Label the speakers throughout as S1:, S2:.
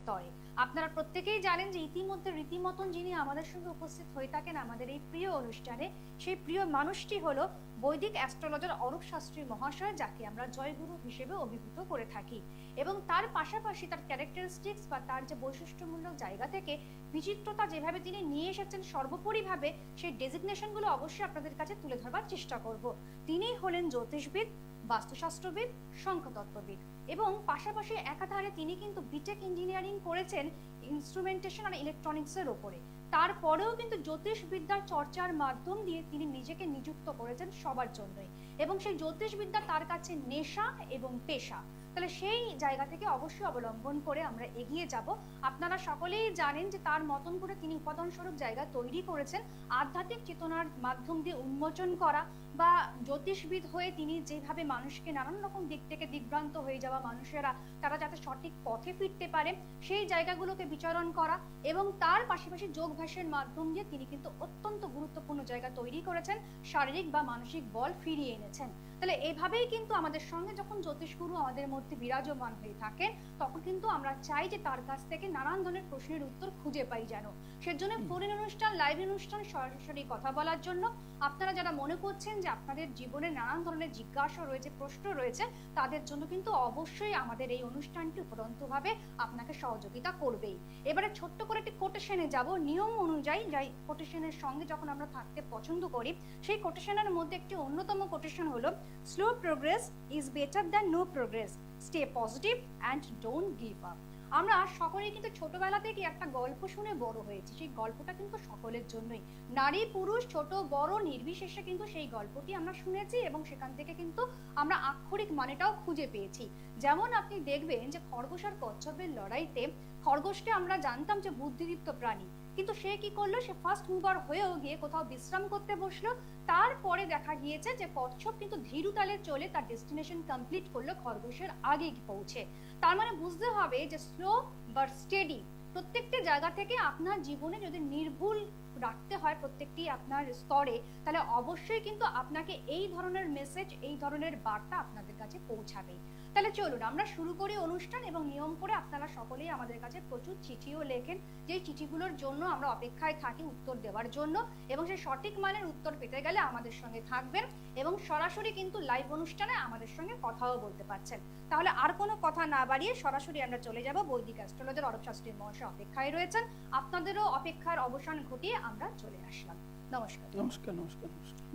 S1: তরে। আপনারা প্রত্যেকেই জানেন যে ইতিমধ্যে রীতিমতন যিনি আমাদের সঙ্গে উপস্থিত হয়ে থাকেন আমাদের এই প্রিয় অনুষ্ঠানে, সেই প্রিয় মানুষটি হলো বৈদিক অ্যাস্ট্রোলজার অরূপ শাস্ত্রী মহাশয়, যাকে আমরা জয়গুরু হিসেবে অভিভূত করে থাকি। এবং তার পাশাপাশি তার ক্যারেক্টারিস্টিক্স বা তার যে বৈশিষ্ট্যমূলক জায়গা থেকে বিচিত্রতা যেভাবে তিনি নিয়ে এসেছেন সর্বোপরিভাবে, সেই ডেজিগনেশনগুলো অবশ্যই আপনাদের কাছে তুলে ধরবার চেষ্টা করব। তিনিই হলেন জ্যোতিষবিদ, বাস্তুশাস্ত্রবিদ, সংখ্যতত্ত্ববিদ, এবং পাশাপাশি একাধারে তিনি কিন্তু বিটেক ইঞ্জিনিয়ারিং করেছেন ইনস্ট্রুমেন্টেশন আর ইলেকট্রনিক্সের ওপরে। তারপরেও কিন্তু জ্যোতিষবিদ্যার চর্চার মাধ্যম দিয়ে তিনি নিজেকে নিযুক্ত করেছেন সবার জন্যই, এবং সেই জ্যোতিষবিদ্যা তার কাছে নেশা এবং পেশা। তাহলে সেই জায়গা থেকে অবশ্যই অবলম্বন করে আমরা এগিয়ে যাব। আপনারা সকলেই জানেন যে তার মতন করে তিনি উপাদান স্বরূপ জায়গা তৈরি করেছেন আধ্যাত্মিক চেতনার মাধ্যম দিয়ে উন্মোচন করা, বা জ্যোতিষবিদ হয়ে তিনি যেভাবে মানুষকে নানান রকম দিক থেকে দিগ্ভ্রান্ত হয়ে যাওয়া মানুষেরা তারা যাতে সঠিক পথে ফিরতে পারে সেই জায়গাগুলোকে বিচরণ করা, এবং তার পাশাপাশি যোগভ্যাসের মাধ্যম দিয়ে তিনি কিন্তু অত্যন্ত গুরুত্বপূর্ণ জায়গা তৈরি করেছেন, শারীরিক বা মানসিক বল ফিরিয়ে এনেছেন। তাহলে এইভাবেই কিন্তু আমাদের সঙ্গে যখন জ্যোতিষগুরু আমাদের মধ্যে বিরাজমান হয়ে থাকেন, তখন কিন্তু আমরা চাই যে তার কাছ থেকে নানান ধরনের প্রশ্নের উত্তর খুঁজে পাই যেন। সেজন্য ফোন অনুষ্ঠান, লাইভ অনুষ্ঠান, সরাসরি কথা বলার জন্য আপনারা যারা মনে করছেন যে আপনাদের জীবনে নানান ধরনের জিজ্ঞাসা রয়েছে, প্রশ্ন রয়েছে, তাদের জন্য কিন্তু অবশ্যই আমাদের এই অনুষ্ঠানটি উপরন্তভাবে আপনাকে সহযোগিতা করবেই। এবারে ছোট্ট করে একটি কোটেশনে যাব। নিয়ম অনুযায়ী যাই কোটেশনের সঙ্গে যখন আমরা থাকতে পছন্দ করি, সেই কোটেশনের মধ্যে একটি অন্যতম কোটেশন হলো slow progress is better than no progress, stay positive and don't give up. আমরা সকলেই কিন্তু ছোটবেলা থেকে একটা গল্প শুনে বড় হয়েছি, সেই গল্পটা কিন্তু সকলের জন্যই, নারী পুরুষ ছোট বড় নির্বিশেষে কিন্তু সেই গল্পটি আমরা শুনেছি, এবং সেখান থেকে কিন্তু আমরা আক্ষরিক মানেটাও খুঁজে পেয়েছি। যেমন আপনি দেখবেন যে খরগোশ আর কচ্ছপের লড়াইতে খরগোশকে আমরা জানতাম যে বুদ্ধিদীপ্ত প্রাণী, কিন্তু সে কি করলো, সে ফার্স্ট মুভার হয়েও গিয়ে কোথাও বিশ্রাম করতে বসলো। তারপরে দেখা গিয়েছে যে কচ্ছপ কিন্তু ধীরুতালে চলে তার ডেস্টিনেশন কমপ্লিট করলো খরগোশের আগে পৌঁছে। তার মানে বুঝতে হবে যে স্লো বাট স্টেডি প্রত্যেকটি জায়গা থেকে আপনার জীবনে যদি নির্ভুল রাখতে হয় প্রত্যেকটি আপনার স্তরে, তাহলে অবশ্যই কিন্তু আপনাকে এই ধরনের মেসেজ, এই ধরনের বার্তা আপনাদের কাছে পৌঁছাবে। তাহলে চলুন আমরা শুরু করি অনুষ্ঠান, এবং নিয়ম করে আপনারা সকলেই আমাদের কাছে প্রচুর চিঠিও লেখেন, যে চিঠিগুলোর জন্য আমরা অপেক্ষায় থাকি উত্তর দেওয়ার জন্য, এবং সেই সঠিক মানের উত্তর পেতে গেলে আমাদের সঙ্গে থাকবেন এবং সরাসরি কিন্তু লাইভ অনুষ্ঠানে আমাদের সঙ্গে কথাও বলতে পারছেন। তাহলে আর কোনো কথা না বাড়িয়ে সরাসরি আমরা চলে যাব। বৈদিক অ্যাস্ট্রোলজার অরূপ শাস্ত্রী মহাশয় অপেক্ষায় রয়েছেন, আপনাদেরও অপেক্ষার অবসান ঘটিয়ে আমরা চলে আসলাম। নমস্কার।
S2: নমস্কার নমস্কার নমস্কার।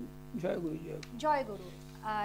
S2: জয় গুরু জয় গুরু।
S1: জয় গুরু।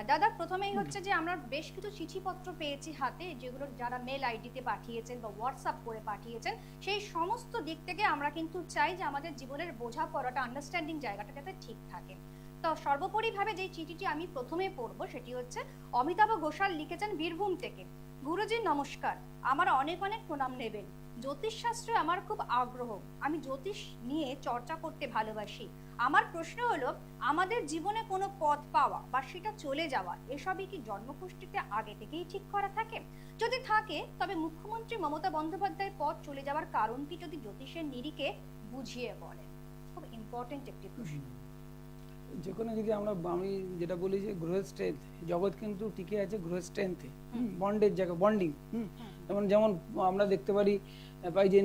S1: দাদা, প্রথমেই হচ্ছে যে আমরা বেশ কিছু চিঠিপত্র পেয়েছি হাতে, যেগুলো যারা মেল আইডিতে পাঠিয়েছেন বা হোয়াটসঅ্যাপ করে পাঠিয়েছেন, সেই সমস্ত দিক থেকে আমরা কিন্তু চাই যে আমাদের জীবনের বোঝাপড়াটা, আন্ডারস্ট্যান্ডিং জায়গাটা যাতে ঠিক থাকে। তো সর্বোপরিভাবে যে চিঠিটি আমি প্রথমে পড়বো সেটি হচ্ছে অমিতাভ ঘোষাল লিখেছেন বীরভূম থেকে। গুরুজি নমস্কার, আমার অনেক অনেক প্রণাম নেবেন। জ্যোতিষশাস্ত্রে আমার খুব আগ্রহ, আমি জ্যোতিষ নিয়ে চর্চা করতে ভালোবাসি। আমার প্রশ্ন হলো, আমাদের জীবনে কোনো পথ পাওয়া বা সেটা চলে যাওয়া, এসবই কি জন্মকুষ্ঠিতে আগে থেকেই ঠিক করা থাকে? যদি থাকে তবে মুখ্যমন্ত্রী মমতা বন্দ্যোপাধ্যায়ের পথ চলে যাওয়ার কারণটি যদি জ্যোতিষের নিরিখে বুঝিয়ে বলেন। খুব ইম্পর্টেন্ট একটি প্রশ্ন।
S2: যে কোনো যদি আমি যেটা বলি যে গ্রহের স্ট্রেংথ, জগৎ কিন্তু টিকে আছে গ্রহের স্ট্রেংথে, বন্ডের জায়গা, বন্ডিং। যেমন আমরা দেখতে পারি পাই যে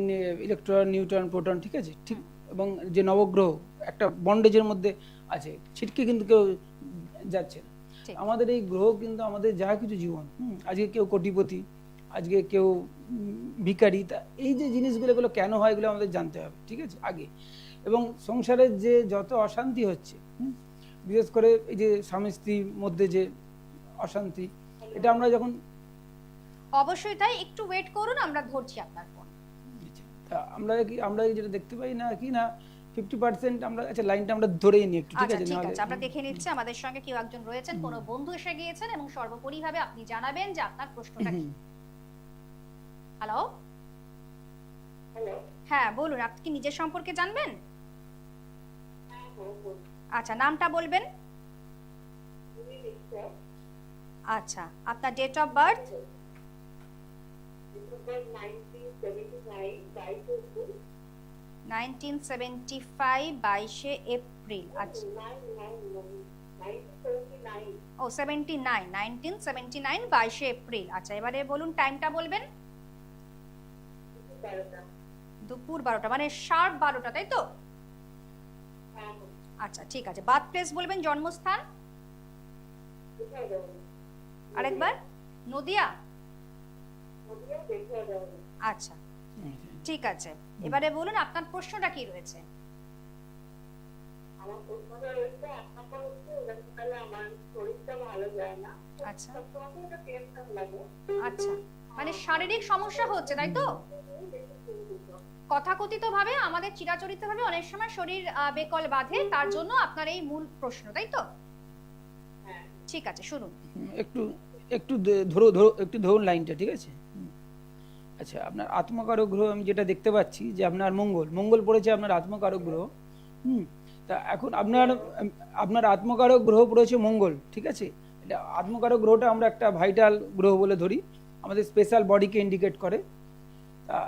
S2: ইলেকট্রন, নিউট্রন, প্রোটন, ঠিক আছে, ঠিক, এবং যে নবগ্রহ একটা বন্ডেজের মধ্যে আছে, ছিটকে কিন্তু কেউ যাচ্ছে না। আমাদের এই গ্রহ কিন্তু আমাদের যা কিছু জীবন, আজকে কেউ কোটিপতি, আজকে কেউ ভিখারি, তা এই যে জিনিসগুলো, এগুলো কেন হয় এগুলো আমাদের জানতে হবে, ঠিক আছে, আগে। এবং সংসারের যে যত অশান্তি হচ্ছে, বিশেষ করে এই যে স্বামী স্ত্রীর মধ্যে যে অশান্তি, এটা আমরা যখন,
S1: অবশ্যই তাই, একটু ওয়েট করুন, আমরা ধরছি আপনার ফোন।
S2: আমরা যেটা দেখতে পাই না কি না 50% আমরা, আচ্ছা লাইনটা আমরা ধরেই নিই একটু, ঠিক আছে?
S1: ঠিক আছে, আমরা দেখে নিচ্ছি আমাদের সঙ্গে কেউ একজন রয়েছেন, কোনো বন্ধু এসে গিয়েছেন, এবং সর্বোপরিভাবে আপনি জানাবেন যে আপনার প্রশ্নটা কি। হ্যালো, হ্যাঁ বলুন, আপনি কি নিজের সম্পর্কে জানবেন? আচ্ছা, নামটা বলবেন। আচ্ছা, আপনার ডেট অফ বার্থ? 1975 22 এপ্রিল। আচ্ছা, ও 79, 1979 22 এপ্রিল। আচ্ছা, এবারে বলুন টাইমটা বলবেন। দুপুর 12টা মানে শার্প 12টা, তাই তো? আচ্ছা ঠিক আছে, বার্থ প্লেস বলবেন, জন্মস্থান আরেকবার। নদিয়া, আচ্ছা ঠিক আছে। এবারে বলুন আপনার প্রশ্নটা কি রয়েছে।
S3: আমার প্রশ্নটা রয়েছে, এক নম্বর হচ্ছে এবার আমার শরীরটা ভালো যায় না,
S1: আচ্ছা
S3: সবসময় একটা টেনশন লাগে।
S1: আচ্ছা, মানে শারীরিক সমস্যা হচ্ছে, তাই তো? কথাকথিত ভাবে আমাদের চিরাচরিত ভাবে অনেক সময় শরীর বেকল বাঁধে, তার জন্য আপনার এই মূল প্রশ্ন, তাই তো? ঠিক আছে, শুনুন।
S2: একটু একটু ধরো ধরো একটু ধরুন লাইনটা, ঠিক আছে? আচ্ছা, আপনার আত্মকারক গ্রহ আমি যেটা দেখতে পাচ্ছি যে আপনার মঙ্গল মঙ্গল পড়েছে আপনার আত্মকারক গ্রহ। তা এখন আপনার আপনার আত্মকারক গ্রহ পড়েছে মঙ্গল, ঠিক আছে? এটা আত্মকারক গ্রহটা আমরা একটা ভাইটাল গ্রহ বলে ধরি, আমাদের স্পেশাল বডিকে ইন্ডিকেট করে। তা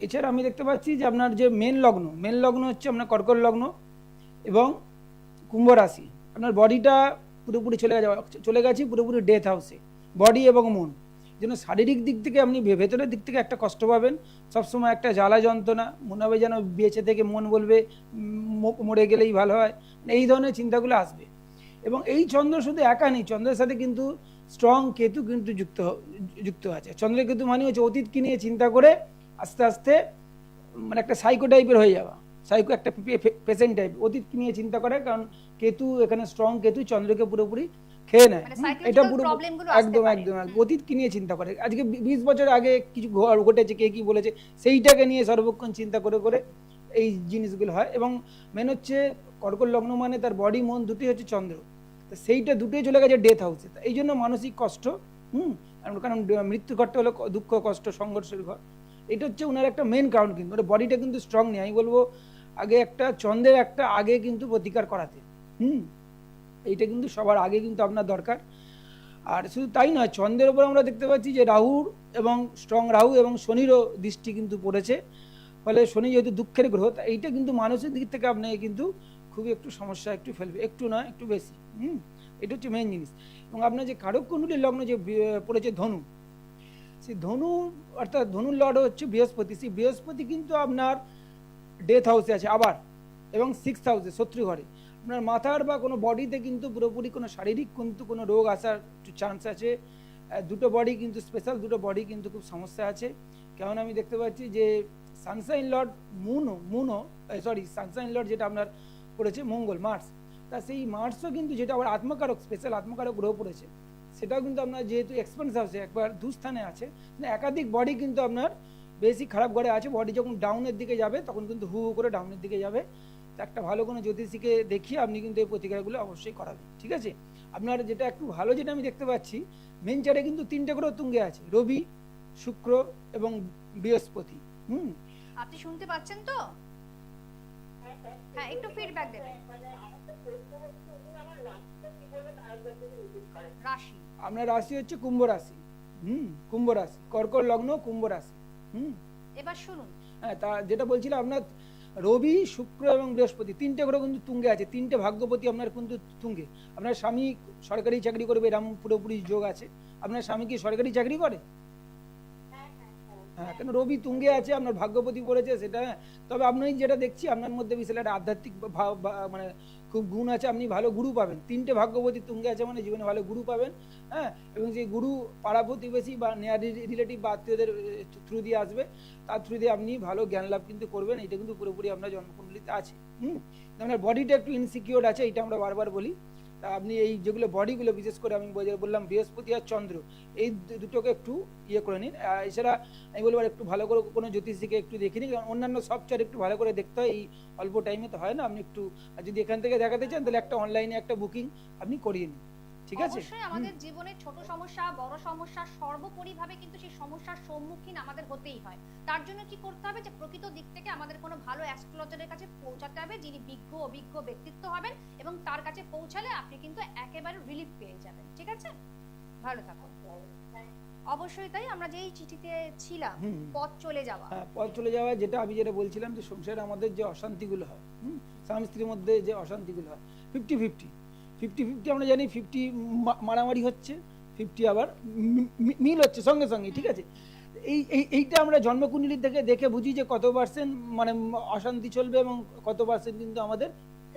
S2: এছাড়া আমি দেখতে পাচ্ছি যে আপনার যে মেন লগ্ন হচ্ছে আপনার কর্কট লগ্ন এবং কুম্ভ রাশি। আপনার বডিটা পুরোপুরি চলে গেছে পুরোপুরি ডেথ হাউসে, বডি এবং মন। যেন শারীরিক দিক থেকে আপনি ভেতরের দিক থেকে একটা কষ্ট পাবেন, সবসময় একটা জ্বালা যন্ত্রণা, মনে হবে যেন বেঁচে থেকে মন বলবে মরে গেলেই ভালো হয়, এই ধরনের চিন্তাগুলো আসবে। এবং এই চন্দ্র শুধু একা নেই, চন্দ্রের সাথে কিন্তু স্ট্রং কেতু কিন্তু যুক্ত আছে। চন্দ্রের কেতু মানে হচ্ছে অতীতকে নিয়ে চিন্তা করে আস্তে আস্তে মানে একটা সাইকো টাইপের হয়ে যাওয়া, সাইকো একটা পেশেন্ট টাইপ, অতীতকে নিয়ে চিন্তা করে। কারণ কেতু এখানে স্ট্রং কেতু চন্দ্রকে পুরোপুরি খেয়ে নেয়। এটা পুরো একদম একদম অতীতকে নিয়ে চিন্তা করে। আজকে 20 বছর আগে কিছু ঘটেছে, কে কি বলেছে, সেইটাকে নিয়ে সর্বক্ষণ চিন্তা করে করে এই জিনিসগুলো হয়। এবং মেন হচ্ছে কর্কট লগ্ন মানে তার বডি মন দুটোই হচ্ছে চন্দ্র, তো সেইটা দুটোই চলে গেছে ডেথ হাউসে। এই জন্য মানসিক কষ্ট, কারণ মৃত্যু ঘরটা হলো দুঃখ কষ্ট সংঘর্ষের ঘর। এটা হচ্ছে ওনার একটা মেন কারণ। কিন্তু ওর বডিটা কিন্তু স্ট্রং নেই। আমি বলবো আগে একটা চন্দ্রের একটা আগে কিন্তু প্রতিকার করাতে, এইটা কিন্তু সবার আগে কিন্তু আপনার দরকার। আর শুধু তাই নয়, চন্দ্রের উপর আমরা দেখতে পাচ্ছি যে রাহুর এবং স্ট্রং রাহু এবং শনিরও দৃষ্টি কিন্তু পড়েছে। ফলে শনি যেহেতু দুঃখের গ্রহ, এইটা কিন্তু মানুষের দিক থেকে আপনাকে কিন্তু খুবই একটু সমস্যা একটু ফেলবে, একটু নয় একটু বেশি। এটা হচ্ছে মেন জিনিস। এবং আপনার যে কারক কুণ্ডলীর লগ্ন যে পড়েছে ধনু, সেই ধনু অর্থাৎ ধনুর লর্ড হচ্ছে বৃহস্পতি। সেই বৃহস্পতি কিন্তু আপনার ডেথ হাউসে আছে আবার, এবং 6th হাউসে শত্রু ঘরে। আপনার মাথার বা কোনো বডিতে কিন্তু পুরোপুরি কোনো শারীরিক কিন্তু কোনো রোগ আসার চান্স আছে। দুটো বডি কিন্তু স্পেশাল, দুটো বডি কিন্তু খুব সমস্যা আছে। কেমন আমি দেখতে পাচ্ছি যে সানশাইন লর্ড সানশাইন লর্ড যেটা আপনার পড়েছে মঙ্গল, মার্স। তা সেই মার্সও কিন্তু যেটা আবার আত্মকারক, স্পেশাল আত্মকারক গ্রহ পড়েছে, সেটাও কিন্তু আপনার যেহেতু এক্সপেন্স হাউসে একবার দুস্থানে আছে, একাধিক বডি কিন্তু আপনার বেশি খারাপ ঘরে আছে। বডি যখন ডাউনের দিকে যাবে তখন কিন্তু হু করে ডাউনের দিকে যাবে। একটা ভালো কোনো জ্যোতিষীকে দেখিয়ে আপনি কিন্তু এই প্রতিকারগুলো অবশ্যই করাবেন, ঠিক আছে? আপনার যেটা একটু ভালো যেটা আমি দেখতে পাচ্ছি, মেন চার্টে কিন্তু 3টে গ্রহ তুঙ্গে আছে, রবি, শুক্র এবং বৃহস্পতি।
S1: আপনি শুনতে পাচ্ছেন তো? হ্যাঁ, একটু ফিডব্যাক দেবেন। রাশি,
S2: আপনার রাশি হচ্ছে কুম্ভ রাশি। কুম্ভ রাশি, কর্কট লগ্ন, কুম্ভ রাশি।
S1: এবার শুনুন।
S2: হ্যাঁ, তা যেটা বলছিলাম, আপনার রবি, শুক্র এবং বৃহস্পতি 3টে গ্রহ কিন্তু তুঙ্গে আছে। 3টে ভাগ্যপতি আপনার কিন্তু তুঙ্গে। আপনার স্বামী সরকারি চাকরি করবে, এরকম পুরোপুরি যোগ আছে। আপনার স্বামী কি সরকারি চাকরি করে? হ্যাঁ, কেন রবি তুঙ্গে আছে, আপনার ভাগ্যপতি পড়েছে সেটা। তবে আপনি যেটা দেখছি আপনার মধ্যে বিশাল একটা আধ্যাত্মিক মানে খুব গুণ আছে, আপনি ভালো গুরু পাবেন। 3টে ভাগ্যপতি তুঙ্গে আছে মানে জীবনে ভালো গুরু পাবেন। হ্যাঁ, এবং যে গুরু পাড়া প্রতিবেশী বা নেয়ার রিলেটিভ বা আত্মীয়দের থ্রু দিয়ে আসবে, তার থ্রু দিয়ে আপনি ভালো জ্ঞান লাভ কিন্তু করবেন। এটা কিন্তু পুরোপুরি আপনার জন্মকুণ্ডলিতে আছে। আপনার বডিটা একটু ইনসিকিউর আছে, এটা আমরা বারবার বলি। তা আপনি এই যেগুলো বডিগুলো, বিশেষ করে আমি বললাম বৃহস্পতি আর চন্দ্র, এই দুটোকে একটু করে নিন। এছাড়া আমি বলবো একটু ভালো করে কোনো জ্যোতিষীকে একটু দেখে নিন, কারণ অন্যান্য সব চার একটু ভালো করে দেখতে হয়, এই অল্প টাইমে তো হয় না। আপনি একটু যদি এখান থেকে দেখাতে চান তাহলে একটা অনলাইনে একটা বুকিং আপনি করিয়ে নিন, ঠিক আছে?
S1: অবশ্যই আমাদের জীবনে ছোট সমস্যা বড় সমস্যা সর্বোপরি ভাবে কিন্তু সেই সমস্যার সম্মুখীন আমাদের হতেই হয়। তার জন্য কি করতে হবে, যে প্রকৃত দিক থেকে আমাদের কোনো ভালো অ্যাস্ট্রোলজারের কাছে পৌঁছাতে হবে, যিনি বিজ্ঞ অভিজ্ঞ ব্যক্তিত্ব হবেন, এবং তার কাছে পৌঁছালে আপনি কিন্তু একেবারে রিলিফ পেয়ে যাবেন, ঠিক আছে? ভালো থাকুন। অবশ্যই তাই। আমরা যেই চিঠিতে ছিলাম, পথ চলে যাওয়া।
S2: হ্যাঁ, পথ চলে যাওয়া, যেটা আমি যেটা বলছিলাম যে সংসারে আমাদের যে অশান্তিগুলো হয়, স্বামী স্ত্রীর মধ্যে যে অশান্তিগুলো হয়, 50-50 আমরা জানি। 50 মারামারি হচ্ছে, 50 আবার মিল হচ্ছে সঙ্গে সঙ্গে, ঠিক আছে? এইটা আমরা জন্মকুণ্ডলী থেকে দেখে বুঝি যে কত পার্সেন্ট মানে অশান্তি চলবে এবং কত পার্সেন্ট কিন্তু আমাদের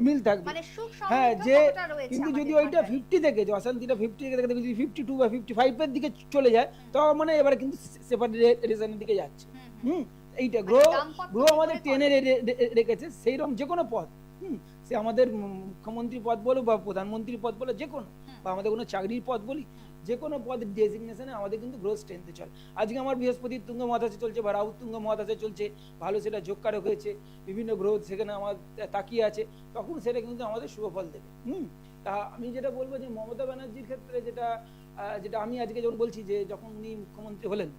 S2: মিল থাকবে।
S1: মানে সুখ
S2: হ্যাঁ,
S1: সমৃদ্ধ
S2: যে
S1: কতটা রয়েছে
S2: কিন্তু যদি
S1: আমাদের
S2: ওইটা
S1: ভান্ডারে।
S2: 50 থেকে, যে অশান্তিটা 50 থেকে দেখে যদি 52 বা 55 এর দিকে চলে যায়, তো মানে এবারে কিন্তু সেপারেশনের দিকে যাচ্ছে।
S1: হুম,
S2: এইটা
S1: মানে
S2: গ্রহ
S1: দাম্পত্য
S2: গ্রহ
S1: কি
S2: আমাদের
S1: করে
S2: টেনে রেখেছে সেই রকম যে কোনো পদ, সে আমাদের মুখ্যমন্ত্রী পদ বলো বা প্রধানমন্ত্রী পদ বলো, যে কোনো, বা আমাদের কোনো চাকরির পদ বলি, যে কোনো পদ ডেজিগনেশনে আমাদের কিন্তু গ্রোথ স্ট্রেন্থে চলে। আজকে আমার বৃহস্পতির তুঙ্গ মহাদশা চলছে বা রাহু তুঙ্গ মহাদশা চলছে, ভালো সেটা যোগকারক হয়েছে, বিভিন্ন গ্রহ সেখানে আমার তাকিয়ে আছে, তখন সেটা কিন্তু আমাদের শুভ ফল দেবে। তা আমি যেটা বলবো যে মমতা ব্যানার্জির ক্ষেত্রে যেটা যেটা আমি আজকে যখন বলছি যে যখন উনি মুখ্যমন্ত্রী হলেন,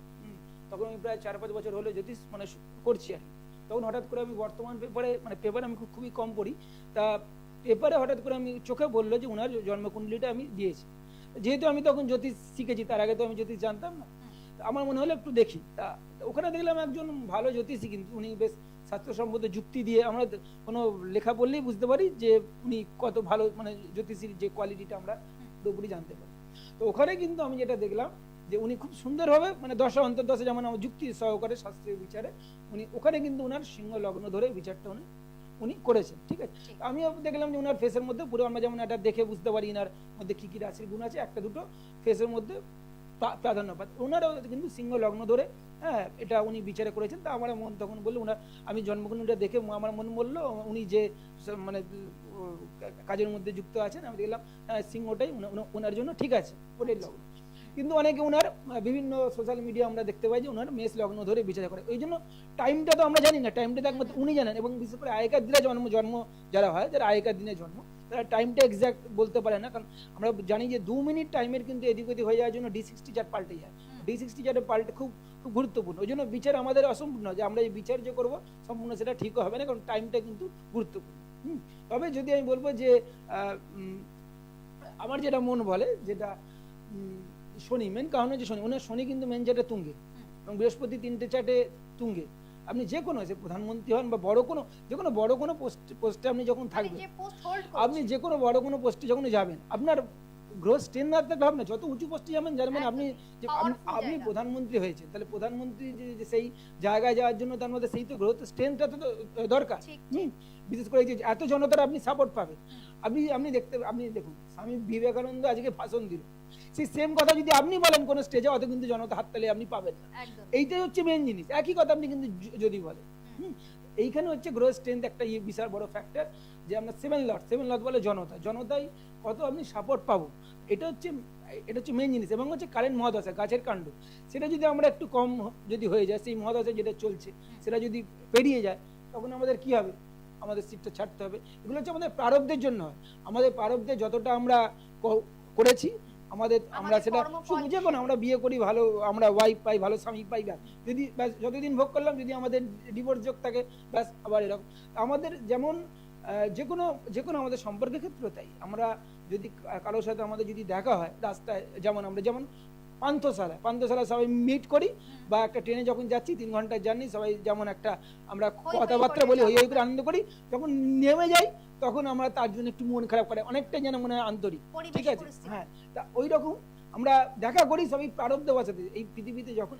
S2: তখন আমি প্রায় 4-5 বছর হলো জ্যোতিষ মানে করছি আর কি। তখন হঠাৎ করে আমি বর্তমান পেপারে, মানে পেপারে আমি খুবই কম পড়ি, তা পেপারে হঠাৎ করে আমি চোখে বললো যে ওনার জন্মকুণ্ডলীটা আমি দিয়েছি। যেহেতু আমি তখন জ্যোতিষ শিখেছি, তার আগে তো আমি জ্যোতিষ জানতাম না, আমার মনে হলো একটু দেখি। তা ওখানে দেখলাম একজন ভালো জ্যোতিষী, কিন্তু উনি বেশ স্বাস্থ্যসম্মত যুক্তি দিয়ে, আমরা কোনো লেখা পড়লেই বুঝতে পারি যে উনি কত ভালো, মানে জ্যোতিষীর যে কোয়ালিটিটা আমরা পুরোপুরি জানতে পারি। তো ওখানে কিন্তু আমি যেটা দেখলাম যে উনি খুব সুন্দরভাবে, মানে দশা অন্তর্দশা যেমন আমার যুক্তি সহকারে শাস্ত্রীয় বিচারে উনি ওখানে কিন্তু ওনার সিংহ লগ্ন ধরে বিচারটা উনি করেছেন। ঠিক আছে, আমিও দেখলাম যে ওনার ফেসের মধ্যে পুরো আমরা যেমন এটা দেখে বুঝতে পারি এনার মধ্যে কি কি রাশির গুণ আছে, একটা দুটো ফেসের মধ্যে প্রাধান্য পায়, ওনারাও কিন্তু সিংহ লগ্ন ধরে এটা উনি বিচারে করেছেন। তা আমার মন তখন বললো ওনার, আমি জন্মকুণ্ডলীটা দেখে আমার মন বললো উনি যে মানে কাজের মধ্যে যুক্ত আছেন, আমি দেখলাম সিংহটাই ওনার জন্য ঠিক আছে, ওটাই লগ্ন। কিন্তু অনেকে ওনার বিভিন্ন সোশ্যাল মিডিয়া আমরা দেখতে পাই যে ওনার মেষ লগ্ন ধরে বিচার করে, ওই জন্য টাইমটা তো আমরা জানি না, টাইমটা তো একমাত্র উনি জানেন, এবং বিশেষ করে আগেকার দিনে জন্ম যারা হয়, যারা আগেকার দিনে জন্ম, তারা টাইমটা এক্সাক্ট বলতে পারে না, কারণ আমরা জানি যে 2 মিনিট টাইমের কিন্তু এদিক ওদিক হয়ে যাওয়ার জন্য D60 চার্ট পাল্টে যায়। D60 চার্টে পাল্টে খুব গুরুত্বপূর্ণ, ওই জন্য বিচার আমাদের অসম্পূর্ণ, যে আমরা এই বিচার যে করবো সম্পূর্ণ সেটা ঠিকও হবে না, কারণ টাইমটা কিন্তু গুরুত্বপূর্ণ। তবে যদি আমি বলবো যে আমার যেটা মন বলে, যেটা শনি মেন কারণ হচ্ছে শনি, ওনার শনি কিন্তু মেন চার্টে তুঙ্গে, এবং বৃহস্পতি 3টে চার্টে তুঙ্গে। আপনি যে কোনো প্রধানমন্ত্রী হন বা যে কোনো বড় কোনো পোস্টে আপনি যখন থাকবেন, আপনি যে কোনো বড় কোনো পোস্টে যখন যাবেন, আপনার গ্রোথ স্ট্রেন্থ না থাকলে হবে না। যত উঁচু পোস্টে যাবেন, জানবেন আপনি প্রধানমন্ত্রী হয়েছেন, তাহলে প্রধানমন্ত্রী যে সেই জায়গায় যাওয়ার জন্য তার মধ্যে সেই তো গ্রোথ স্ট্রেন্থটা তো দরকার। বিশেষ করে এই যে এত জনতার আপনি সাপোর্ট পাবেন, আপনি দেখুন স্বামী বিবেকানন্দ আজকে ভাষণ দিল, সেই সেম কথা যদি আপনি বলেন কোন স্টেজে, অত কিন্তু জনতা হাততালি আপনি পাবেন না। এইটাই হচ্ছে মেন জিনিস, একই কথা আপনি কিন্তু যদি বলেন। এইখানে হচ্ছে গ্রোথ স্ট্রেন্থ একটা বিশাল বড় ফ্যাক্টর, যে আমরা 7 লট বলে জনতায় কত আপনি সাপোর্ট পাবো, এটা হচ্ছে মেন জিনিস। এবং হচ্ছে কারেন্ট মহাদশা, গাছের কাণ্ড, সেটা যদি আমরা একটু কম যদি হয়ে যায়, সেই মহাদশা যেটা চলছে সেটা যদি পেরিয়ে যায়, তখন আমাদের কি হবে, আমাদের সিটটা ছাড়তে হবে। এগুলো হচ্ছে আমাদের প্রারব্ধের জন্য হয়, আমাদের প্রারব্ধে যতটা আমরা করেছি, আমরা সেটা যে কোনো, আমরা বিয়ে করি ভালো, আমরা ওয়াইফ পাই, ভালো স্বামী পাই, যদি যতদিন ভোগ করলাম, যদি আমাদের ডিভোর্স যোগ থাকে, ব্যাস আবার এরকম। আমাদের যেমন যে কোনো আমাদের সম্পর্কের ক্ষেত্রে তাই, আমরা যদি কারোর সাথে আমাদের যদি দেখা হয় রাস্তায়, যেমন পান্থশালা সবাই মিট করি, বা একটা ট্রেনে যখন যাচ্ছি 3 ঘন্টার জার্নি, সবাই যেমন একটা আমরা কথাবার্তা বলি, হই করে আনন্দ করি, যখন নেমে যাই তখন আমরা তার জন্য একটু মন খারাপ করে, অনেকটা যেন মনে হয় আন্তরিক, ঠিক আছে। হ্যাঁ, তা ওই রকম আমরা দেখা করি সবাই প্রারব্ধ বাঁচাতে। এই পৃথিবীতে যখন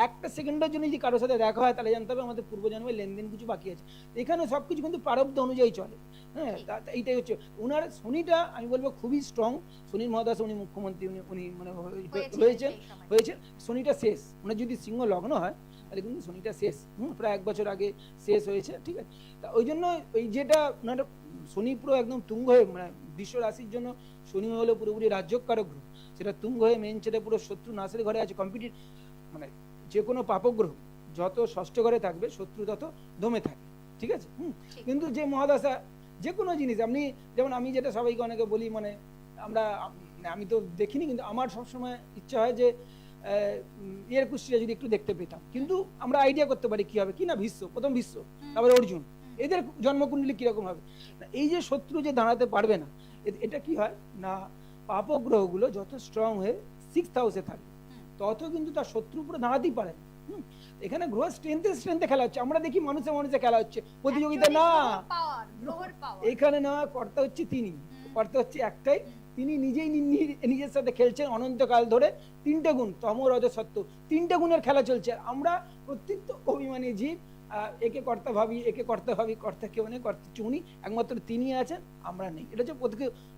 S2: একটা সেকেন্ডের জন্য যদি কারোর সাথে দেখা হয়, তাহলে জানতে হবে আমাদের পূর্বজন্মের লেনদেন কিছু বাকি আছে। এখানে সবকিছু কিন্তু প্রারব্ধ অনুযায়ী চলে। হ্যাঁ, এইটাই হচ্ছে ওনার শনিটা, আমি বলবো খুবই স্ট্রং। শনির মহাদশা, উনি মুখ্যমন্ত্রী, উনি মানে হয়েছেন। শনিটা শেষ, ওনার যদি সিংহ লগ্ন হয় তাহলে কিন্তু শনিটা শেষ, প্রায় 1 বছর আগে শেষ হয়েছে, ঠিক আছে। তা ওই জন্য ওই যেটা ওনার শনি পুরো একদম তুঙ্গ হয়ে, মানে বিশ্ব রাশির জন্য শনি হলো পুরোপুরি রাজ্যকারক গ্রহ, সেটা তুঙ্গ হয়ে মেন ছেড়ে পুরো শত্রু নাশের ঘরে আছে, কম্পিটিট, মানে যে কোনো পাপগ্রহ যত ষষ্ঠ ঘরে থাকবে, শত্রু তত দমে থাকে, ঠিক আছে। কিন্তু যে মহাদশা, যে কোনো জিনিস আপনি যেমন, আমি যেটা সবাইকে অনেকে বলি, মানে আমি তো দেখিনি, কিন্তু আমার সবসময় ইচ্ছা হয় যে এর কুষ্টিটা যদি একটু দেখতে পেতাম, কিন্তু আমরা আইডিয়া করতে পারি কি হবে, কি না প্রথম বিশ্ব, তারপরে অর্জুন, এদের জন্মকুণ্ডলী কিরকম হবে। এই যে শত্রু যে দাঁড়াতে পারবে না, এটা কি হয় না, পাপগ্রহগুলো যত স্ট্রং হয়ে 6th হাউসে থাকে, তত কিন্তু তার শত্রু পুরো দাঁড়াতেই পারে না। এখানে গ্রহ স্ট্রেন্থে খেলা হচ্ছে, আমরা দেখি মানুষে খেলা হচ্ছে, প্রতিযোগিতা না, এখানে না, কর্তা হচ্ছে তিনি, কর্তা হচ্ছে একটাই, তিনি নিজেই নিজের সাথে খেলছেন অনন্তকাল ধরে। 3টে গুণ, তম রজ সত্য, 3টে গুণের খেলা চলছে। আমরা প্রত্যেক অভিমানী জীব, একে কর্তা ভাবি, একে কর্তা ভাবি, কর্তা কেউ নেই, কর্তা চুনি, একমাত্র তিনি আছেন, আমরা নেই। এটা হচ্ছে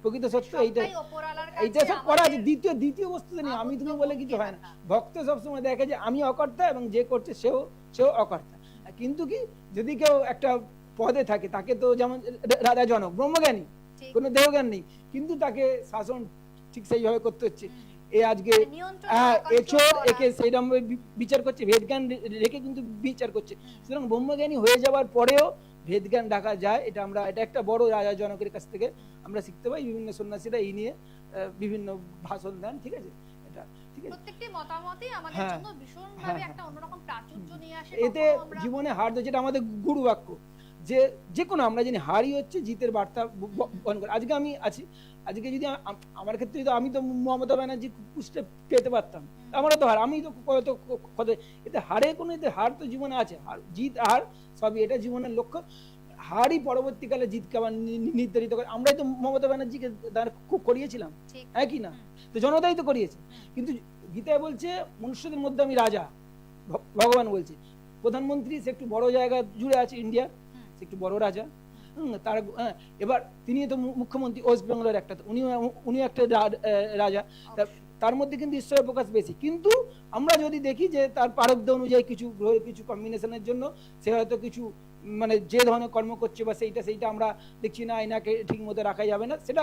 S2: প্রকৃত সত্য। এইটা
S1: সবটাই ওপরওয়ালার
S2: এইটা
S1: কাছে
S2: সব করা আছে।
S1: আমাদের
S2: দ্বিতীয় বস্তু নেই, আমি তুমি বলে কিছু হয় না।
S1: থাকা।
S2: ভক্ত সবসময় দেখে যে আমি অকর্তা এবং যে করছে সেও অকর্তা। কিন্তু কি, যদি কেউ একটা পদে থাকে, তাকে তো যেমন রাজা জনক ব্রহ্মজ্ঞানী,
S1: ঠিক।
S2: কোনো দেহজ্ঞান নেই, কিন্তু তাকে শাসন ঠিক সেইভাবে করতে হচ্ছে। এ আজকে
S1: মানে নিয়ন্ত্রণ করা,
S2: এ
S1: control
S2: চোর,
S1: করা।
S2: একে সেইরকম বিচার করছে, ভেদজ্ঞান রেখে কিন্তু বিচার করছে। সুতরাং ব্রহ্মজ্ঞানী হয়ে যাওয়ার পরেও ভেদজ্ঞান ডাকা যায়, এটা একটা বড় রাজা জনকের কাছ থেকে আমরা শিখতে পাই। বিভিন্ন সন্ন্যাসীরা এই নিয়ে বিভিন্ন ভাষণ দেন, ঠিক আছে, এটা ঠিক আছে।
S1: প্রত্যেকটি মতামতই আমাদের
S2: হ্যাঁ,
S1: জন্য ভীষণভাবে
S2: হ্যাঁ,
S1: একটা অন্যরকম প্রাচুর্য নিয়ে আসে।
S2: এতে
S1: কখনো আমরা
S2: জীবনে হার, যেটা আমাদের গুরু বাক্য, যে কোনো আমরা জানি হারই হচ্ছে জিতের বার্তা বহন করে। আজকে আমি আছি, আজকে যদি আমার ক্ষেত্রে তো আমি তো মমতা ব্যানার্জি পুষ্টে পেতে পারতাম, আমারও তো হার, আমি তো কত এতে হারে কোনো, এতে হার তো জীবনে আছে, জিত হার সবই, এটা জীবনের লক্ষ্য। হারই পরবর্তীকালে জিতকে আবার নির্ধারিত করে। আমরাই তো মমতা ব্যানার্জিকে দাঁড় করিয়েছিলাম,
S1: ঠিক।
S2: হ্যাঁ কি না? তো জনতাই তো করিয়েছে। কিন্তু গীতায় বলছে মনুষ্যদের মধ্যে আমি রাজা, ভগবান বলছে। প্রধানমন্ত্রী সে একটু বড় জায়গা জুড়ে আছে ইন্ডিয়া, সে একটু বড় রাজা। তার এবার তিনি তো মুখ্যমন্ত্রী ওয়েস্ট বেঙ্গলের একটা, উনিও একটা রাজা। তার মধ্যে কিন্তু ঈশ্বরের প্রকাশ বেশি। কিন্তু আমরা যদি দেখি যে তার প্রারব্ধ অনুযায়ী কিছু কম্বিনেশনের জন্য সে হয়তো কিছু মানে যে ধরনের কর্ম করছে বা সেইটা আমরা দেখছি না, আইনাকে ঠিক মতো রাখা যাবে না, সেটা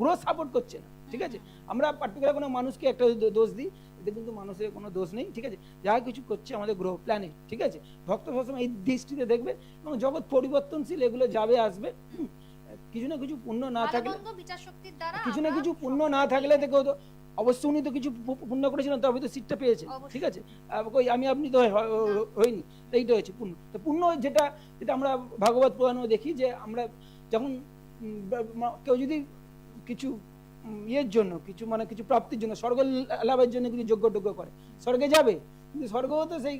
S2: গ্রোথ সাপোর্ট করছে না, ঠিক আছে। আমরা পার্টিকুলার কোনো মানুষকে একটা দোষ দিই, এতে কিন্তু মানুষের কোনো দোষ নেই, ঠিক আছে। যা কিছু করছে আমাদের গ্রহ প্ল্যানে, ঠিক আছে। ভক্ত সবসময় এই দৃষ্টিতে দেখবে, এবং জগৎ পরিবর্তনশীল, এগুলো যাবে আসবে। কিছু না কিছু পুণ্য না থাকলে,
S1: ভালো-মন্দ বিচার শক্তির দ্বারা
S2: কিছু না
S1: আমরা
S2: কিছু পুণ্য
S1: সফল
S2: না
S1: হই।
S2: থাকলে দেখো তো, অবশ্য উনি তো কিছু পুণ্য করেছিলেন, তবে তো সিটটা পেয়েছে,
S1: অবশ্যই।
S2: ঠিক আছে। কই আমি আপনি তো হয়নি, তো এইটা হয়েছে পুণ্য। তো পুণ্য যেটা আমরা ভাগবত পুরাণেও দেখি, যে আমরা যখন কেউ যদি কিছু ইয়ের জন্য, কিছু মানে কিছু প্রাপ্তির জন্য, স্বর্গ লাভের জন্য কিছু যোগ্য করে, স্বর্গে যাবে, কিন্তু স্বর্গও তো সেই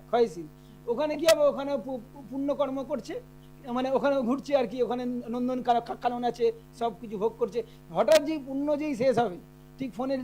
S2: ক্ষয়শীল। ওখানে কি হবে, ওখানে পুণ্য কর্ম করছে, মানে ওখানে ঘুরছে আর কি, ওখানে নন্দন কানন আছে, সব কিছু ভোগ করছে। হঠাৎ যেই পুণ্য যেই শেষ হবে, ঠিক ফোনের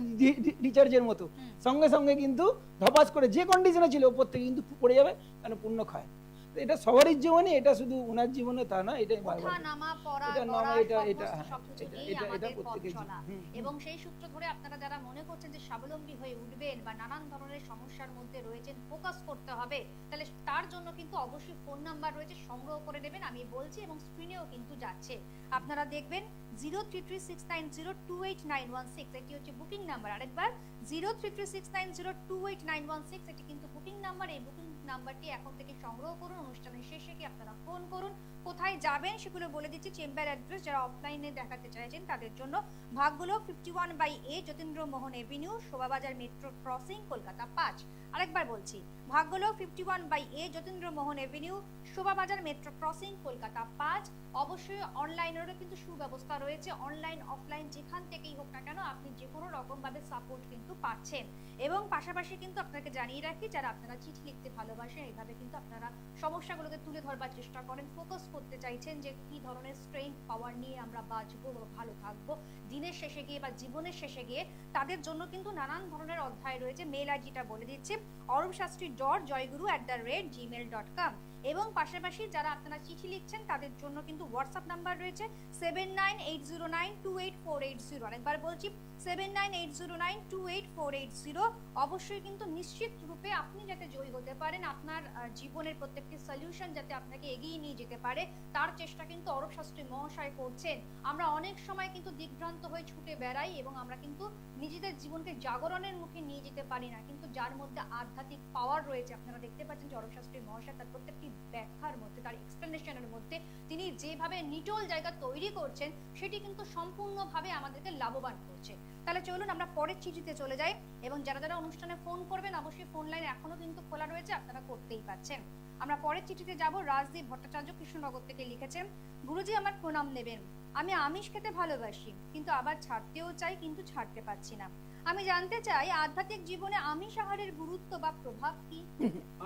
S2: রিচার্জের মতো, সঙ্গে সঙ্গে কিন্তু ধপাস করে যে কন্ডিশনে ছিল ওপর থেকে কিন্তু পড়ে যাবে, কারণ পুণ্য খায়। তো এটা সবারই জীবনে, এটা শুধু ওনার জীবনে তা না, এটাই
S1: ওঠা
S2: বারবার
S1: নামা পড়া
S2: এটা
S1: করা
S2: নামা, এটা
S1: সবকিছু
S2: এটা
S1: নিয়েই
S2: এটা
S1: আমাদের পথ
S2: প্রত্যেকের
S1: চলা। এবং সেই সূত্র ধরে আপনারা যারা মনে করছেন যে স্বাবলম্বী হয়ে উঠবেন বা নানান ধরনের সমস্যার মধ্যে রয়েছেন, ফোকাস করতে হবে, তাহলে তার জন্য কিন্তু অবশ্যই ফোন নাম্বার রয়েছে, সংগ্রহ করে নেবেন। আমি বলছি এবং স্ক্রিনেও কিন্তু যাচ্ছে, আপনারা দেখবেন 0336902891 এটি হচ্ছে বুকিং নাম্বার। আরেকবার 0336902891 এটি কিন্তু বুকিং নাম্বার। এই বুকিং নাম্বারটি এখন থেকে সংগ্রহ করুন, অনুষ্ঠানের শেষে কি আপনারা ফোন করুন। কোথায় যাবেন সেগুলো বলে দিচ্ছি, চেম্বার অ্যাড্রেস যারা অফলাইনে দেখাতে চাইছেন তাদের জন্য। ভাগগুলো 51/A Jatindra Mohan avenue, Shobhabazar metro crossing, Kolkata 5। আরেকবার বলছি, ভাগগুলো 51/A Jatindra Mohan avenue, Shobhabazar metro crossing, Kolkata 5। অবশ্যই অনলাইনেরও কিন্তু সুব্যবস্থা রয়েছে, অনলাইন অফলাইন যেখান থেকেই হোক না কেন আপনি যে কোনো রকম ভাবে সাপোর্ট কিন্তু পাচ্ছেন। এবং পাশাপাশি কিন্তু আপনাকে জানিয়ে রাখি, যারা আপনারা চিঠি লিখতে ভালোবাসেন, এইভাবে কিন্তু আপনারা সমস্যাগুলোকে তুলে ধরবার চেষ্টা করেন, ফোকাস করতে চাইছেন যে কি ধরনের স্ট্রেংথ পাওয়ার নিয়ে আমরা বাঁচবো বা ভালো থাকবো দিনের শেষে গিয়ে বা জীবনের শেষে গিয়ে, তাদের জন্য কিন্তু নানান ধরনের অধ্যায় রয়েছে। মেল আইডিটা বলে দিচ্ছি, orupshastri.joyguru@gmail.com। এবং পাশাপাশি যারা আপনারা চিঠি লিখছেন তাদের জন্য কিন্তু হোয়াটসঅ্যাপ নাম্বার রয়েছে 7980928480। আরেকবার বলছি 7980928480। অবশ্যই কিন্তু নিশ্চিত রূপে আপনি যাতে জয়ী হতে পারেন, আপনার জীবনের প্রত্যেকটি সলিউশন যাতে আপনাকে এগিয়ে নিয়ে যেতে পারে, তার চেষ্টা কিন্তু অরূপ শাস্ত্রী মহাশয় করছেন। আমরা অনেক সময় কিন্তু দিগ্ভ্রান্ত হয়ে ছুটে বেড়াই এবং আমরা কিন্তু নিজেদের জীবনকে জাগরণের মুখে নিয়ে যেতে পারি না। কিন্তু যার মধ্যে আধ্যাত্মিক পাওয়ার রয়েছে, আপনারা দেখতে পাচ্ছেন যে অরূপ শাস্ত্রী মহাশয় তার প্রত্যেকটি ব্যাখ্যার মধ্যে, তার এক্সপ্লেনেশনের মধ্যে তিনি যেভাবে নিটল জায়গা তৈরি করছেন, সেটি কিন্তু সম্পূর্ণভাবে আমাদেরকে লাভবান করছে। তাহলে চলুন আমরা পরের চিঠিতে চলে যাই। এবং যারা যারা অনুষ্ঠানে ফোন করবেন, অবশ্যই ফোন লাইন এখনো কিন্তু খোলা রয়েছে, আপনারা করতেই পাচ্ছেন। আমরা পরের চিঠিতে যাব। রাজদীপ ভট্টাচার্য কৃষ্ণনগর থেকে লিখেছেন, গুরুজি আমার প্রণাম নেবেন। আমি আমিষ খেতে ভালোবাসি, কিন্তু আবার ছাড়তেও চাই, কিন্তু ছাড়তে পারছি না। আমি জানতে চাই আধ্যাত্মিক জীবনে আমিষ আহারের গুরুত্ব বা প্রভাব কি?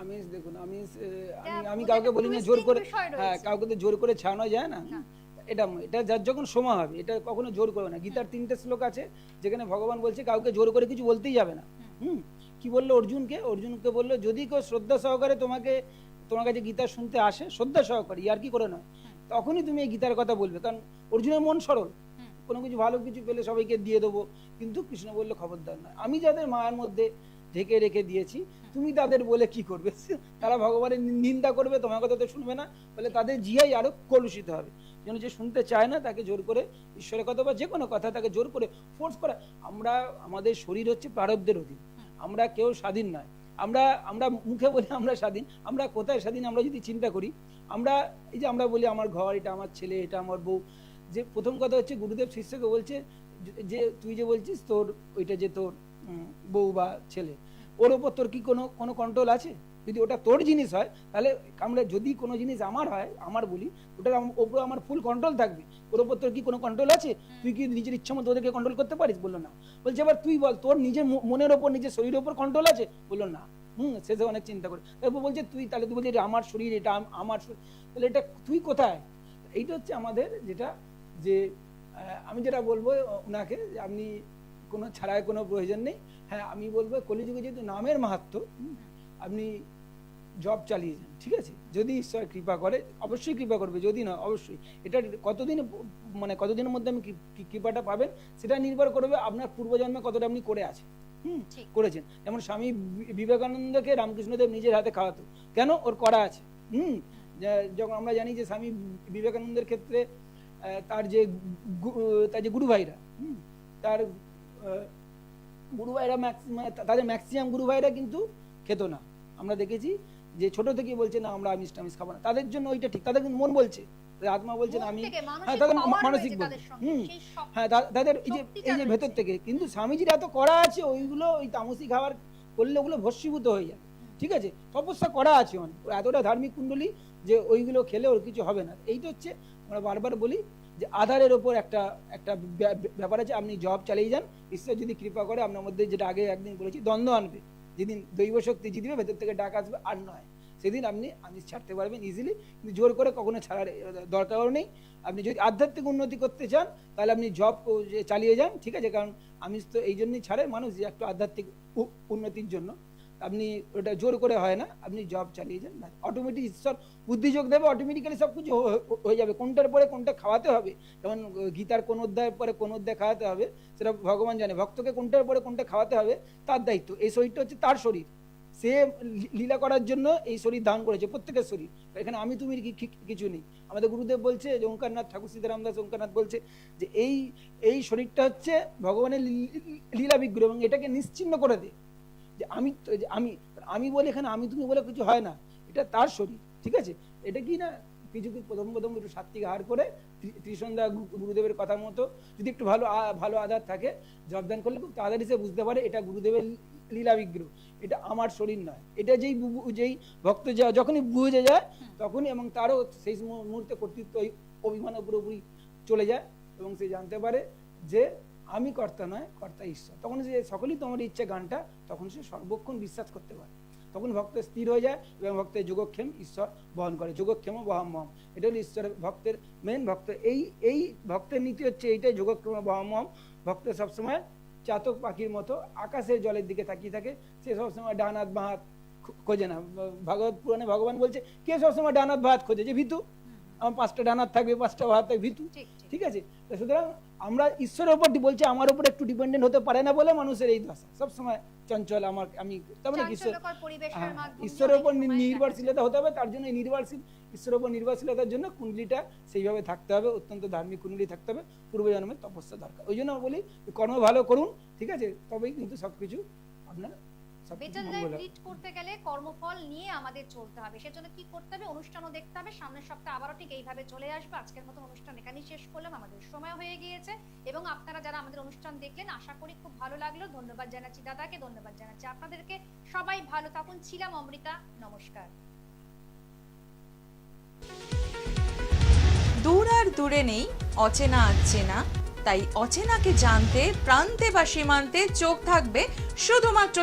S2: আমিষ দেখুন, আমি কাউকে বলি না জোর করে, হ্যাঁ, কাউকে তো জোর করে ছাড়ানো যায় না। এটা যার যখন সময় হবে, এটা কখনো জোর করবে না। গীতার 3টে শ্লোক আছে যেখানে ভগবান বলছে কাউকে জোর করে কিছু বলতেই যাবে না। কি বললো অর্জুনকে বললো যদি কেউ শ্রদ্ধা সহকারে তোমার কাছে গীতা শুনতে আসে, শ্রদ্ধা সহকারে, আর কি করে নয়, তখনই তুমি এই গীতার কথা বলবে। কারণ অর্জুনের মন সরল, কোনো কিছু ভালো কিছু পেলে সবাইকে দিয়ে দেবো, কিন্তু কৃষ্ণ বললো খবরদার নয়, আমি যাদের মায়ের মধ্যে ঢেকে রেখে দিয়েছি তুমি তাদের বলে কি করবে? তারা ভগবানের নিন্দা করবে, তোমার কথা তো শুনবে না, বলে তাদের জিহাই আরো কলুষিত হবে। যেন যে শুনতে চায় না তাকে জোর করে ঈশ্বরের কথা বা যে কোনো কথা তাকে জোর করে ফোর্স করা। আমাদের শরীর হচ্ছে প্রারব্ধের অধীন, আমরা কেউ স্বাধীন নয়। আমরা মুখে বলি আমরা স্বাধীন, আমরা কোথায় স্বাধীন? আমরা যদি চিন্তা করি, এই যে আমরা বলি আমার ঘর, এটা আমার ছেলে, এটা আমার বউ, যে প্রথম কথা হচ্ছে গুরুদেব শিষ্যকে বলছে যে তুই যে বলছিস তোর ওইটা যে তোর বউ বা ছেলে, ওর ওপর তোর কি কোনো কন্ট্রোল আছে? যদি ওটা তোর জিনিস হয় তাহলে আমরা যদি কোনো জিনিস আমার হয়, আমার বলি, ওটার ওপর আমার ফুল কন্ট্রোল থাকবে, ওর ওপর তোর কি কোনো কন্ট্রোল আছে? তুই কি নিজের ইচ্ছা মতো ওদেরকে কন্ট্রোল করতে পারিস? বললো না। বলছে এবার তুই বল তোর নিজের মনের ওপর, নিজের শরীরের ওপর কন্ট্রোল আছে? বললো না। শেষে অনেক চিন্তা করে তারপর বলছে তুই বলছিস এটা আমার শরীর, এটা আমার শরীর, তাহলে এটা তুই কোথায়? এইটা হচ্ছে আমাদের যেটা, যে আমি যেটা বলবো ওনাকে, যে আপনি কোনো ছাড়াই কোনো প্রয়োজন নেই। হ্যাঁ, আমি বলবো কলিযুগে যেহেতু নামের মাহাত্ম্য, আপনি জব চালিয়ে যান, ঠিক আছে? যদি ঈশ্বর কৃপা করে, অবশ্যই কৃপা করবে, যদি না অবশ্যই। এটা কতদিনের মধ্যে আপনি কৃপাটা পাবেন সেটা নির্ভর করবে আপনার পূর্বজন্মে কতটা আপনি করে আছেন, করেছেন। যেমন স্বামী বিবেকানন্দকে রামকৃষ্ণদেব নিজের হাতে খাওয়াতো, কেন? ওর করা আছে। যখন আমরা জানি যে স্বামী বিবেকানন্দের ক্ষেত্রে তার যে গুরু ভাইরা, তাদের ম্যাক্সিমাম গুরু ভাইরা কিন্তু খেত না। আমরা দেখেছি যে ছোট থেকে বলছে না আমরা আমিষ টামিষ খাবো না, তাদের জন্য ওইটা ঠিক, তাদের কিন্তু মন বলছে, আত্মা বলছে না আমি, হ্যাঁ তাদের মানসিক হ্যাঁ তাদের এই যে ভেতর থেকে। কিন্তু স্বামীজির এত করা আছে, ওইগুলো ওই তামসিক খাবার করলে ওগুলো ভস্মীভূত হয়ে যায়, ঠিক আছে? তপস্যা করা আছে অনেক, এতটা ধার্মিক কুণ্ডলী যে ওইগুলো খেলে ওর কিছু হবে না। এইটা হচ্ছে আমরা বারবার বলি যে আধারের ওপর একটা ব্যাপার আছে। আপনি জব চালিয়ে যান, ঈশ্বর যদি কৃপা করে আপনার মধ্যে, যেটা আগে একদিন বলেছি, দ্বন্দ্ব আনবে, যেদিন দৈব শক্তি জিতবে, ভেতর থেকে ডাক আসবে, আর নয় সেদিন আপনি আমিষ ছাড়তে পারবেন ইজিলি। কিন্তু জোর করে কখনো ছাড়ার দরকারও নেই। আপনি যদি আধ্যাত্মিক উন্নতি করতে চান তাহলে আপনি জব চালিয়ে যান, ঠিক আছে? কারণ আমিষ তো এই জন্যই ছাড়ে মানুষ, যে একটু আধ্যাত্মিক উন্নতির জন্য। আপনি ওটা জোর করে হয় না, আপনি জব চালিয়ে যান, অটোমেটিক ঈশ্বর বুদ্ধিযোগ দেবে, অটোমেটিক্যালি সব কিছু হয়ে যাবে। কোনটার পরে কোনটা খাওয়াতে হবে, যেমন গীতার কোন অধ্যায়ের পরে কোন অধ্যায় খাওয়াতে হবে সেটা ভগবান জানে, ভক্তকে কোনটার পরে কোনটা খাওয়াতে হবে তার দায়িত্ব। এই শরীরটা হচ্ছে তার শরীর, সে লীলা করার জন্য এই শরীর দান করেছে, প্রত্যেকের শরীর, এখানে আমি তুমি কিছু নেই। আমাদের গুরুদেব বলছে, যে ওঙ্কারনাথ ঠাকুর সীতারাম দাস ওঙ্কারনাথ বলছে যে এই শরীরটা হচ্ছে ভগবানের লীলা বিগ্রহ, এবং এটাকে নিশ্চিহ্ন করে দে। যে আমি বলে, এখানে আমি তুমি বলে কিছু হয় না, এটা তার শরীর, ঠিক আছে? এটা কি না কিছু প্রথম একটু সাত্বিক আহার করে ত্রিসন্ধ্যা গুরুদেবের কথা মতো যদি একটু ভালো আধার থাকে, জবদান করলে খুব তাড়াতাড়ি সে বুঝতে পারে এটা গুরুদেবের লীলা বিগ্রহ, এটা আমার শরীর নয়। এটা যেই ভক্ত যখনই বুঝে যায় তখনই, এবং তারও সেই মুহূর্তে কর্তৃত্ব অভিমান পুরোপুরি চলে যায়, এবং সে জানতে পারে যে আমি কর্তা নয়, কর্তা ঈশ্বর। তখন সে সকলেই তোমার ইচ্ছে গানটা, তখন সে সর্বক্ষণ বিশ্বাস করতে পারে। তখন ভক্ত স্থির হয়ে যায়, এবং ভক্তের যোগক্ষেম ঈশ্বর বহন করে, যোগক্ষেম বহম। এটা হলো ঈশ্বরের ভক্তের মেন। এই ভক্তের নীতি হচ্ছে এইটাই, যোগক্ষেম বহম। ভক্ত সবসময় চাতক পাখির মতো আকাশের জলের দিকে তাকিয়ে থাকে, সে সবসময় ডান হাত বাঁ হাত খোঁজে না। ভাগবত পুরাণে ভগবান বলছে কে সবসময় ডান হাত বাঁ হাত খোঁজে? যে ভীতু, আমার 5টা ডান হাত থাকবে, 5টা বাঁ হাত থাকবে, ভীতু, ঠিক আছে? সুতরাং আমরা ঈশ্বরের উপর বলছি, আমার উপর একটু ডিপেন্ডেন্ট হতে পারে না বলে মানুষের এই দশা, সবসময় চঞ্চল। আমি তারপরে ঈশ্বরের উপর নির্ভরশীলতা হতে হবে, তার জন্য ঈশ্বরের উপর নির্ভরশীলতার জন্য কুণ্ডলিটা সেইভাবে থাকতে হবে, অত্যন্ত ধার্মিক কুণ্ডলী থাকতে হবে, পূর্বজন্মের তপস্যা দরকার। ওই জন্য বলি কর্ম ভালো করুন, ঠিক আছে? তবেই কিন্তু সবকিছু আপনার
S1: বেটার লাইফ লিড করতে গেলে কর্মফল নিয়ে আমাদের চলতে হবে। সেজন্য কি করতে হবে? অনুষ্ঠানও দেখতে হবে। সামনের সপ্তাহে আবারও ঠিক এইভাবে চলে আসবে। আজকের মতো অনুষ্ঠান এখানেই শেষ করলাম, আমাদের সময় হয়ে গিয়েছে। এবং আপনারা যারা আমাদের অনুষ্ঠান দেখলেন, আশা করি খুব ভালো লাগলো। ধন্যবাদ জানাচ্ছি দাদাকে, ধন্যবাদ জানাচ্ছি আপনাদেরকে। সবাই ভালো থাকুন। ছিলাম অমৃতা, নমস্কার।
S4: দূর আর দূরে নেই, অচেনা আচেনা, তাই অচেনাকে জানতে প্রান্তে বা সীমান্তে চোখ থাকবে শুধুমাত্র